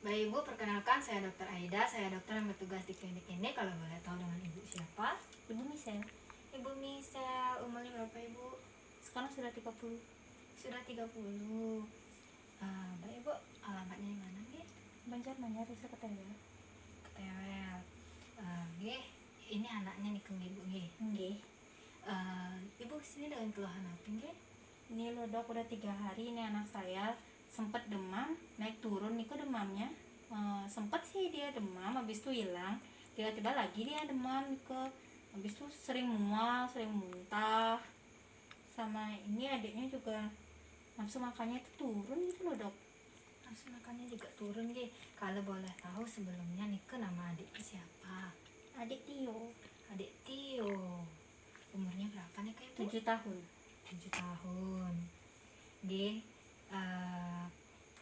Baik Ibu, perkenalkan saya Dr. Aida, saya dokter yang bertugas di klinik ini. Kalau boleh tahu dengan Ibu siapa? Ibu Michelle, Ibu Misel, umurnya berapa Ibu? sekarang sudah 30. Sudah 30. Baik Ibu, alamatnya di mana nih? Banjarnegara, Desa Ketewel. Ketewel. Nggih, ini anaknya nih ke Ibu nggih. Nggih. Ibu sini dengan keluhan apa nggih? Ini loh dok, udah 3 hari ini anak saya sempat demam, naik turun nih demamnya. Sempat sih dia demam, habis itu hilang. Tiba-tiba lagi dia demam habis itu sering mual, sering muntah. Sama ini adiknya juga nafsu makannya itu turun gitu loh dok. Nafsu makannya juga turun nggih. Kalau boleh tahu sebelumnya nih ke nama adiknya siapa? Adik Tio, Adik Tio. Umurnya berapa nih Kak Ibu? 7 tahun. 7 tahun. Nggih.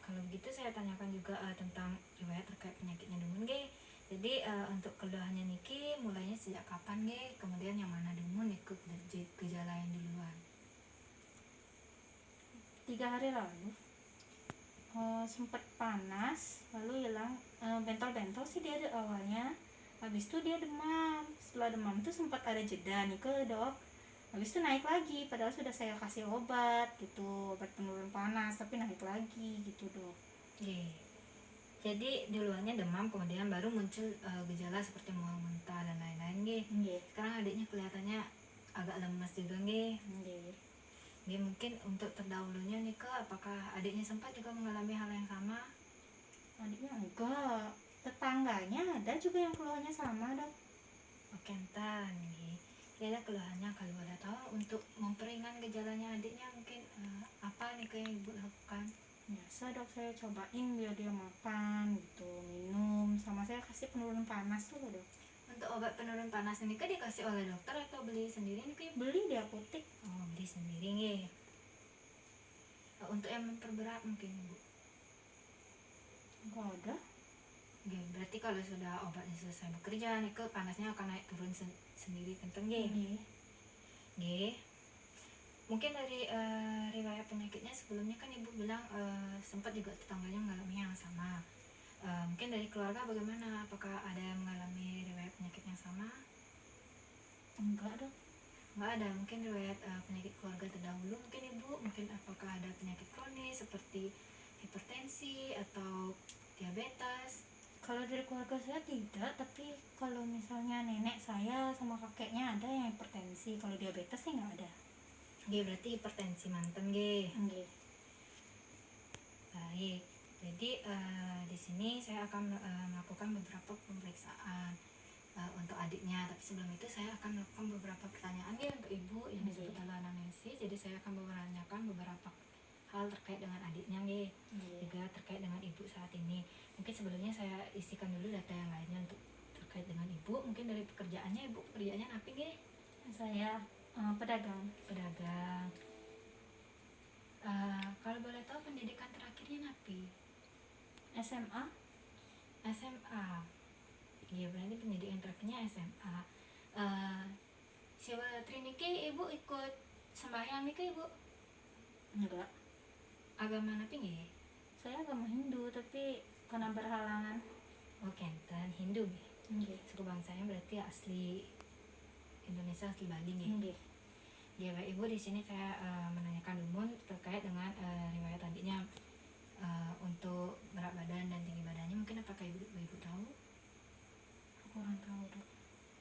Kalau begitu saya tanyakan juga tentang riwayat terkait penyakitnya dulu nggih. Jadi untuk keluhannya niki mulainya sejak kapan nggih? Kemudian yang mana dulu nih gejala yang duluan? 3 hari lalu sempat panas, lalu hilang, bentol-bentol sih dia awalnya. Habis itu dia demam. Setelah demam itu sempat ada jeda nih ke dok. Habis itu naik lagi, padahal sudah saya kasih obat gitu, obat penurun panas, tapi naik lagi gitu dok. Nggih. Jadi duluannya demam, kemudian baru muncul gejala seperti mual muntah dan lain-lain nggih. Nggih. Sekarang adiknya kelihatannya agak lemas juga nggih. Nggih. Nggih, mungkin untuk terdahulunya nih ke apakah adiknya sempat juga mengalami hal yang sama? Adiknya enggak, tetangganya ada juga yang keluhannya sama dok. Oke, entar nih. Kira keluhannya kalau boleh tahu untuk memperingan gejalanya adiknya mungkin apa nih yang Ibu lakukan? Biasa dok, saya cobain biar dia makan gitu, minum, sama saya kasih penurun panas tuh dok. Untuk obat penurun panas ini kan dikasih oleh dokter atau beli sendiri nih Ibu? Beli di apotek. Oh, beli sendiri nih. Untuk yang memperberat mungkin Ibu? Enggak ada. Oke, berarti kalau sudah obatnya selesai bekerja nih ke panasnya akan naik turun sendiri kenceng nggih. Nggih. Mungkin dari riwayat penyakitnya sebelumnya kan Ibu bilang sempat juga tetangganya mengalami yang sama. Mungkin dari keluarga bagaimana? Apakah ada yang mengalami riwayat penyakit yang sama? Enggak dok. Enggak ada. Mungkin riwayat penyakit keluarga terdahulu mungkin Ibu, mungkin apakah ada penyakit kronis seperti hipertensi atau diabetes? Kalau dari keluarga saya tidak, tapi kalau misalnya nenek saya sama kakeknya ada yang hipertensi. Kalau diabetes sih nggak ada. Nggih, berarti hipertensi manten nggih. Nggih. Baik. Jadi di sini saya akan melakukan beberapa pemeriksaan untuk adiknya. Tapi sebelum itu saya akan melakukan beberapa pertanyaan ya untuk Ibu yang disebut anamnesis. Jadi saya akan menanyakan beberapa hal terkait dengan adiknya nih, juga terkait dengan Ibu saat ini. Mungkin sebelumnya saya isikan dulu data yang lainnya untuk terkait dengan Ibu. Mungkin dari pekerjaannya, Ibu pekerjaannya apa nggih? Saya pedagang. Kalau boleh tahu pendidikan terakhirnya napi? SMA. SMA. Iya, berarti pendidikan terakhirnya SMA. Siwatri niki Ibu ikut sembahyang niki Ibu? Enggak. Agama napi nggih? Saya agama Hindu, tapi karena berhalangan. Oh, kenten Hindu nggih. Nggih. Suku bangsanya berarti asli Indonesia, asli Bali nggih. Nggih. Ya Pak Ibu, di sini saya menanyakan dulu terkait dengan riwayat adiknya untuk berat badan dan tinggi badannya. Mungkin apakah Ibu tahu? Kurang tahu dok.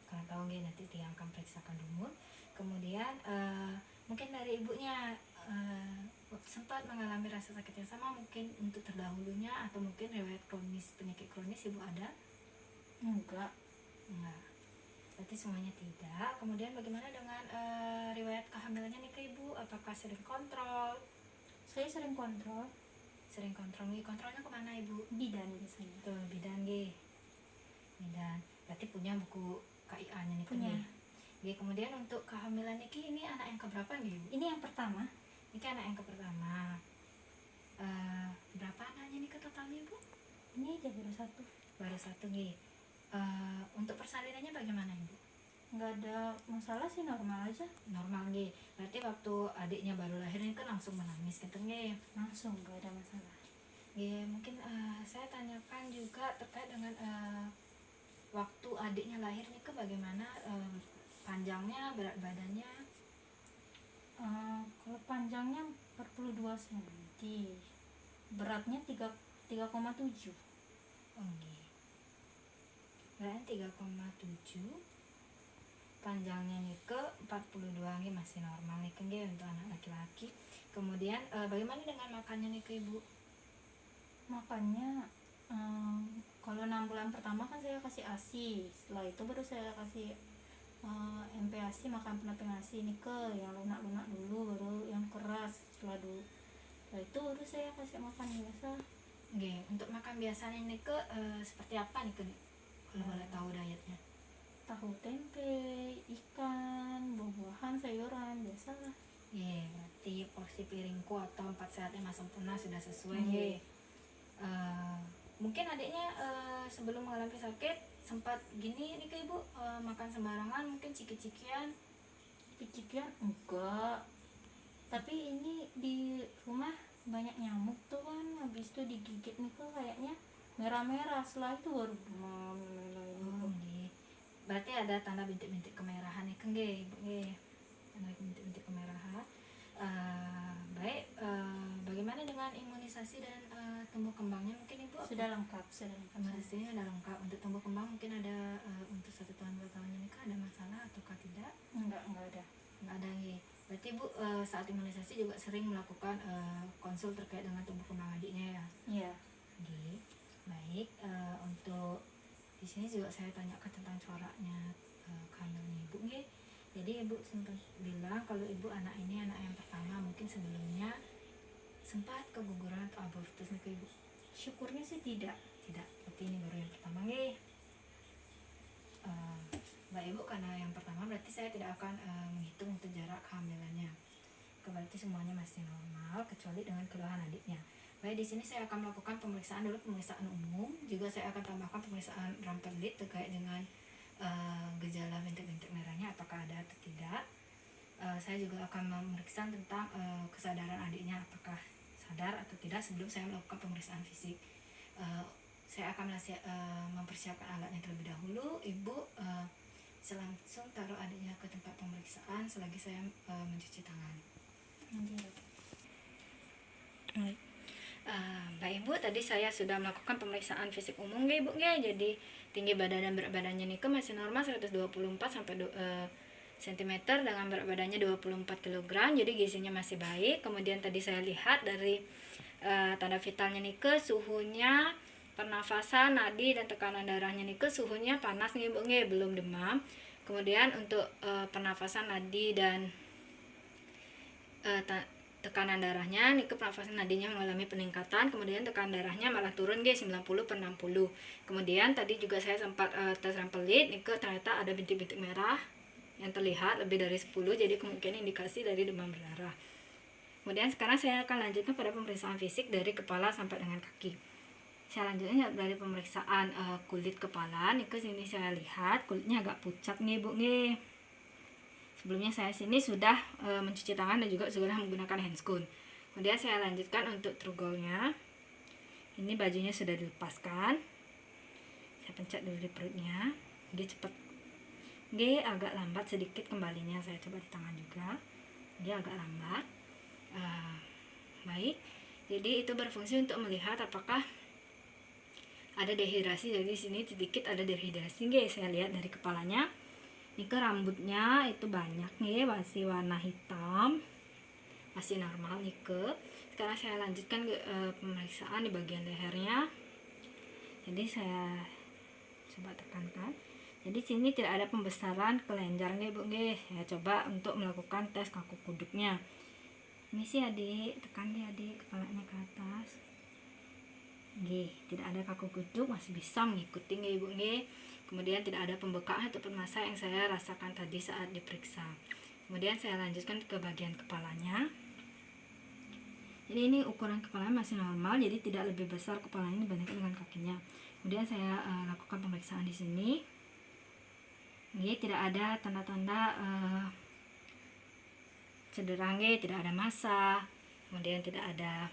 Kalau tahu nggih nanti tiang akan periksakan dulu. Kemudian mungkin dari ibunya sempat mengalami rasa sakit yang sama mungkin untuk terdahulunya, atau mungkin riwayat penyakit kronis Ibu ada? Enggak. Berarti semuanya tidak. Kemudian bagaimana dengan riwayat kehamilannya nih ke Ibu? Apakah sering kontrol? Saya sering kontrol. Sering kontrol nih. Kontrolnya kemana Ibu? Bidan biasanya. Tuh, bidan nggih. Bidan. Berarti punya buku KIA-nya nih? Punya. Nggih, kemudian untuk kehamilan niki ini anak yang keberapa nggih Ibu? Ini yang pertama. Ini anak yang pertama. Berapa anaknya nih ke totalnya Ibu? Ini aja baru satu. Baru satu nggih. Untuk persalinannya bagaimana Ibu? Nggak ada masalah sih, normal aja. Normal nggih. Berarti waktu adiknya baru lahir ini kan langsung menangis gitu nggih? Langsung, nggak ada masalah. Nggih, mungkin saya tanyakan juga terkait dengan waktu adiknya lahir nih ke bagaimana, panjangnya, berat badannya. Kalau panjangnya 42 cm, beratnya 3,7. Oke. Berarti 3,7, panjangnya nih ke 42 nih masih normal nih kan untuk anak laki-laki. Kemudian bagaimana dengan makannya nih ke ibu? Makannya kalau 6 bulan pertama kan saya kasih ASI, setelah itu baru saya kasih MPASI, makan pendamping ASI ini ke yang lunak-lunak dulu, baru yang keras setelah itu baru saya kasih makan biasa. Oke, untuk makan biasanya nih ke seperti apa nih ke nih? Kalau boleh tahu dietnya. Tahu tempe, ikan, buah-buahan, sayuran biasalah. Berarti porsi piringku atau 4 sehat 5 sempurna sudah sesuai. Mungkin adiknya sebelum mengalami sakit sempat gini nih ke ibu, makan sembarangan, mungkin ciki-cikian. Pikiran enggak, tapi ini di rumah banyak nyamuk tuh kan, habis itu digigit nih kok kayaknya merah-merah, setelah itu baru demam lain-lain. Berarti ada tanda bintik-bintik kemerahan nih kan ibu tanda bintik-bintik kemerahan. Baik, bagaimana dengan imunisasi dan tumbuh kembangnya mungkin ibu? Sudah lengkap. Imunisasinya sudah lengkap. Untuk tumbuh kembang mungkin ada untuk 1 tahun 2 tahunnya ini ada masalah ataukah tidak? Enggak ada. Nggak ada nih. Berarti ibu saat imunisasi juga sering melakukan konsul terkait dengan tumbuh kembang adiknya ya? Iya. Baik, untuk di sini juga saya tanyakan tentang coraknya kehamilannya ibu nih. Jadi ibu sempat bilang kalau ibu anak ini anak yang pertama, mungkin sebelumnya sempat keguguran atau abortus nih ke ibu? Syukurnya sih tidak. Berarti ini baru yang pertama nih. Mbak ibu, karena yang pertama berarti saya tidak akan menghitung untuk jarak kehamilannya. Berarti semuanya masih normal kecuali dengan keluhan adiknya. Baik, di sini saya akan melakukan pemeriksaan dulu, pemeriksaan umum. Juga saya akan tambahkan pemeriksaan Ramperlit terkait dengan gejala bintik-bintik merahnya apakah ada atau tidak. Saya juga akan memeriksa tentang kesadaran adiknya apakah sadar atau tidak sebelum saya melakukan pemeriksaan fisik. Saya akan mempersiapkan alatnya terlebih dahulu. Ibu langsung taruh adiknya ke tempat pemeriksaan selagi saya mencuci tangan. Mbak ibu, tadi saya sudah melakukan pemeriksaan fisik umum ibu ya. Jadi tinggi badan dan berat badannya Nike masih normal 124 sampai cm dengan berat badannya 24 kg. Jadi gizinya masih baik. Kemudian tadi saya lihat dari tanda vitalnya Nike, suhunya, pernafasan, nadi dan tekanan darahnya Nike suhunya panas nih ibu nih, belum demam. Kemudian untuk pernafasan, nadi dan tekanan darahnya Nike, pernafasan nadinya mengalami peningkatan, kemudian tekanan darahnya malah turun 90/60. Kemudian tadi juga saya sempat tes Ramperlit Nike, ternyata ada bintik-bintik merah yang terlihat lebih dari 10, jadi kemungkinan indikasi dari demam berdarah. Kemudian sekarang saya akan lanjutkan pada pemeriksaan fisik dari kepala sampai dengan kaki. Saya lanjutnya dari pemeriksaan kulit kepala Nike. Sini saya lihat kulitnya agak pucat nih bu nih. Sebelumnya saya sini sudah mencuci tangan dan juga sudah menggunakan handscoon. Kemudian saya lanjutkan untuk trugolnya. Ini bajunya sudah dilepaskan. Saya pencet dulu di perutnya. Dia cepat. Dia agak lambat sedikit kembalinya. Saya coba di tangan juga. Dia agak lambat. Baik. Jadi itu berfungsi untuk melihat apakah ada dehidrasi. Jadi sini sedikit ada dehidrasi. Saya lihat dari kepalanya. Ini ke rambutnya itu banyak nih, masih warna hitam, masih normal nih ke. Sekarang saya lanjutkan ke pemeriksaan di bagian lehernya. Jadi saya coba tekankan. Jadi sini tidak ada pembesaran kelenjar nih bu nih. Saya coba untuk melakukan tes kaku kuduknya. Ini sih adik, tekan nih adik kepalanya ke atas. Tidak ada kaku kuduk, masih bisa mengikuti nih ibu nih. Kemudian tidak ada pembekaan atau masa yang saya rasakan tadi saat diperiksa. Kemudian saya lanjutkan ke bagian kepalanya. Jadi ini ukuran kepalanya masih normal, jadi tidak lebih besar kepalanya dibandingkan dengan kakinya. Kemudian saya lakukan pemeriksaan di sini. Ini tidak ada tanda-tanda cedera, tidak ada masa, kemudian tidak ada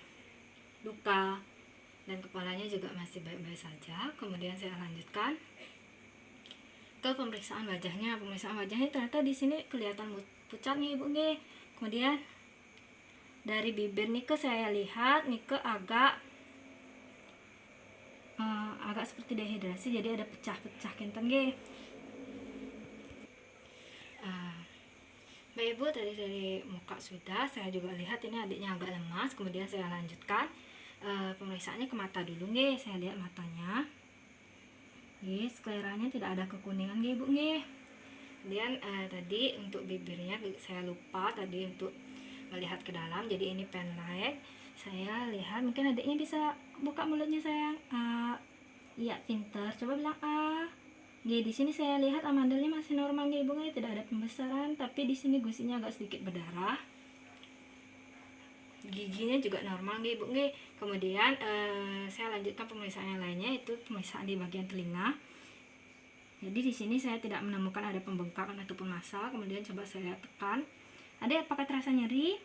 luka. dan kepalanya juga masih baik-baik saja. Kemudian saya lanjutkan ke pemeriksaan wajahnya. Pemeriksaan wajahnya ternyata di sini kelihatan pucat nih ibu nih. Kemudian dari bibir nih saya lihat nih agak seperti dehidrasi, jadi ada pecah-pecah kinten nih. Mbak Ibu, dari muka sudah, saya juga lihat ini adiknya agak lemas. Kemudian saya lanjutkan pemeriksaannya ke mata dulu nih. Saya lihat matanya, nih skleranya tidak ada kekuningan nih ibu nih. Kemudian tadi untuk bibirnya saya lupa tadi untuk melihat ke dalam, jadi ini pen light. Saya lihat mungkin adiknya bisa buka mulutnya sayang. Iya pintar, coba bilang Di sini saya lihat amandelnya masih normal nih ibu, tidak ada pembesaran, tapi di sini gusinya agak sedikit berdarah. Giginya juga normal nih ibu. Kemudian saya lanjutkan pemeriksaan yang lainnya, itu pemeriksaan di bagian telinga. Jadi di sini saya tidak menemukan ada pembengkakan ataupun massa. Kemudian coba saya tekan. Ada apakah terasa nyeri?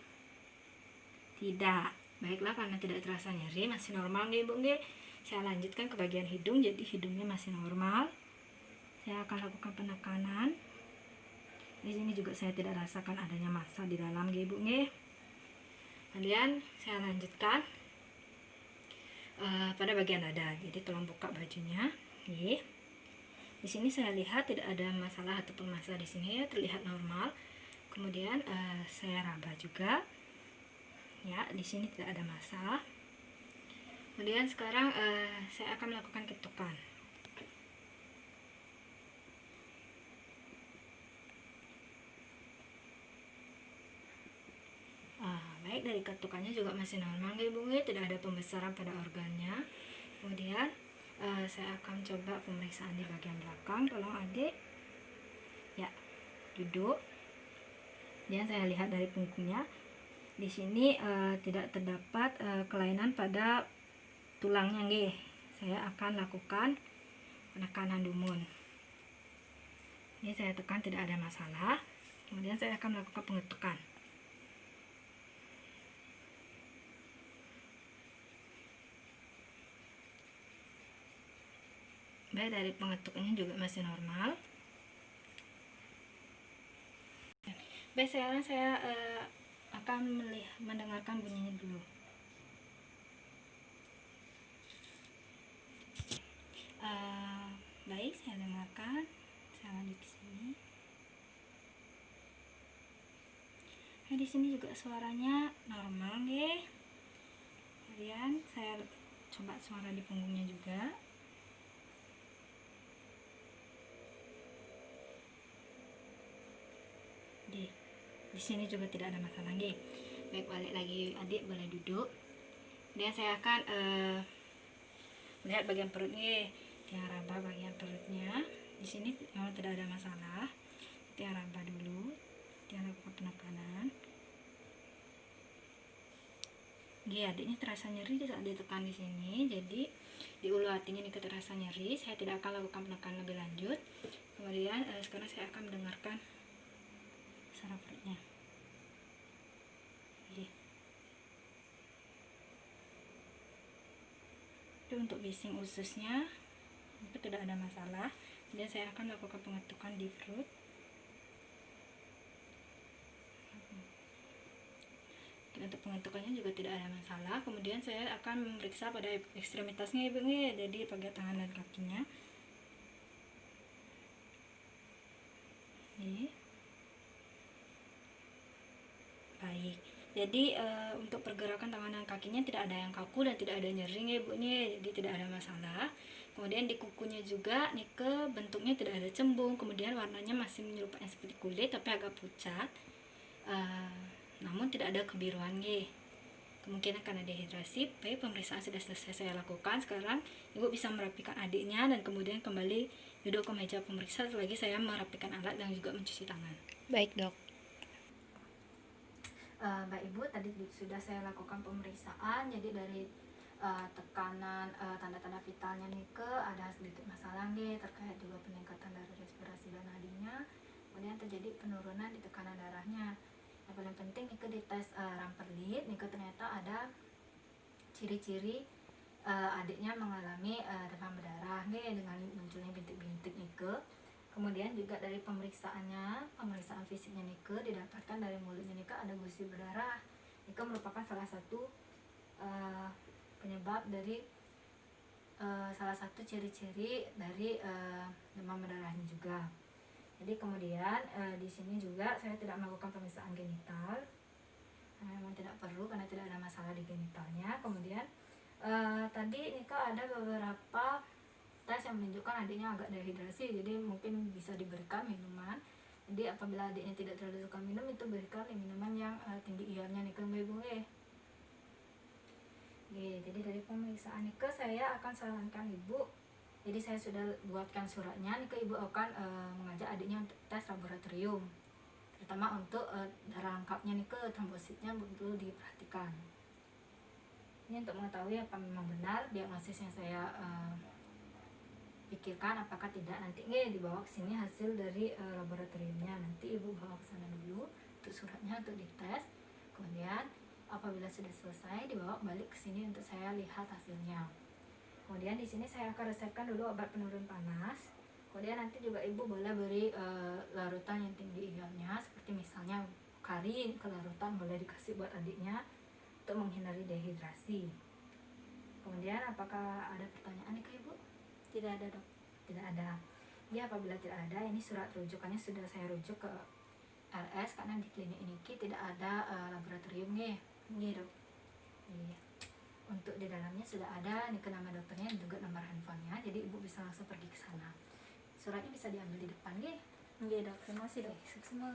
Tidak. Baiklah, karena tidak terasa nyeri, masih normal nih ibu. Saya lanjutkan ke bagian hidung, jadi hidungnya masih normal. Saya akan lakukan penekanan. Di sini juga saya tidak rasakan adanya massa di dalam ibu. Kemudian saya lanjutkan pada bagian dada. Jadi tolong buka bajunya. Di sini saya lihat tidak ada masalah ataupun massa di sini, terlihat normal. Kemudian saya raba juga. Ya, di sini tidak ada massa. Kemudian sekarang saya akan melakukan ketukan. Baik, dari ketukannya juga masih normal ibu, tidak ada pembesaran pada organnya. Kemudian saya akan coba pemeriksaan di bagian belakang. Tolong adik ya duduk. Dan saya lihat dari punggungnya di sini tidak terdapat kelainan pada tulangnya Saya akan lakukan penekanan dumun. Ini saya tekan, tidak ada masalah. Kemudian saya akan melakukan pengetukan. Baik, dari pengetukannya juga masih normal. Baik, sekarang saya akan mendengarkan bunyinya dulu. Baik, saya dengarkan. Saya lanjut di sini. Nah, di sini juga suaranya normal Kemudian saya coba suara di punggungnya juga. Di sini juga tidak ada masalah Baik, balik lagi adik, boleh duduk. Kemudian saya akan melihat bagian perut Tiang raba bagian perutnya. Di sini tidak ada masalah. Tiang raba dulu. Tiang lakukan penekanan. Adiknya terasa nyeri saat ditekan di sini. Jadi di ulu hatinya ini terasa nyeri. Saya tidak akan lakukan penekanan lebih lanjut. Kemudian sekarang saya akan mendengarkan suara perutnya. Itu untuk bising ususnya itu tidak ada masalah. Dan saya akan lakukan pengetukan di perut. Untuk pengetukannya juga tidak ada masalah. Kemudian saya akan memeriksa pada ekstremitasnya ibu jadi pada tangan dan kakinya. Baik, jadi untuk pergerakan tangan dan kakinya tidak ada yang kaku dan tidak ada nyeri ibu jadi tidak ada masalah. Kemudian di kukunya juga bentuknya tidak ada cembung, kemudian warnanya masih menyerupai seperti kulit tapi agak pucat, namun tidak ada kebiruan kemungkinan karena dehidrasi. Baik, pemeriksaan sudah selesai saya lakukan. Sekarang ibu bisa merapikan adiknya dan kemudian kembali duduk ke meja pemeriksa selagi saya merapikan alat dan juga mencuci tangan. Baik dok. Mbak Ibu, tadi sudah saya lakukan pemeriksaan. Jadi dari tekanan tanda-tanda vitalnya ada sedikit masalah terkait juga peningkatan dari respirasi dan nadinya. Kemudian terjadi penurunan di tekanan darahnya. Yang paling penting di tes Ramperlit ternyata ada ciri-ciri adiknya mengalami demam berdarah nih dengan munculnya bintik-bintik nike. Kemudian juga dari pemeriksaan fisiknya nike didapatkan dari mulutnya nike ada gusi berdarah. Nike merupakan salah satu penyebab dari salah satu ciri-ciri dari demam berdarahnya juga. Jadi kemudian di sini juga saya tidak melakukan pemeriksaan genital, memang tidak perlu karena tidak ada masalah di genitalnya. Kemudian tadi Nika ada beberapa tes yang menunjukkan adiknya agak dehidrasi, jadi mungkin bisa diberikan minuman. Jadi apabila adiknya tidak terlalu suka minum, itu berikan minuman yang tinggi ionnya Nika ibu. Jadi dari pemeriksaan Nika saya akan sarankan ibu. Jadi saya sudah buatkan suratnya. Nika ibu akan mengajak adiknya untuk tes laboratorium, terutama untuk darah lengkapnya Nika, trombositnya perlu diperhatikan. Ini untuk mengetahui apa memang benar diagnosis yang saya pikirkan apakah tidak. Nanti dibawa ke sini hasil dari laboratoriumnya. Nanti ibu bawa ke sana dulu untuk suratnya untuk dites. Kemudian apabila sudah selesai dibawa balik ke sini untuk saya lihat hasilnya. Kemudian di sini saya akan resepkan dulu obat penurun panas. Kemudian nanti juga ibu boleh beri larutan yang tinggi ionnya, seperti misalnya karin ke larutan boleh dikasih buat adiknya untuk menghindari dehidrasi. Kemudian apakah ada pertanyaan nih ke ibu? Tidak ada, Dok. Tidak ada. Ya, apabila tidak ada, ini surat rujukannya sudah saya rujuk ke RS karena di klinik ini tidak ada laboratorium nih. Iya, Dok. Iya. Untuk di dalamnya sudah ada nih ke nama dokternya dan juga nomor handphonenya, jadi ibu bisa langsung pergi ke sana. Suratnya bisa diambil di depan nih. Iya, Dok. Terima kasih, Dok. Oke, semua.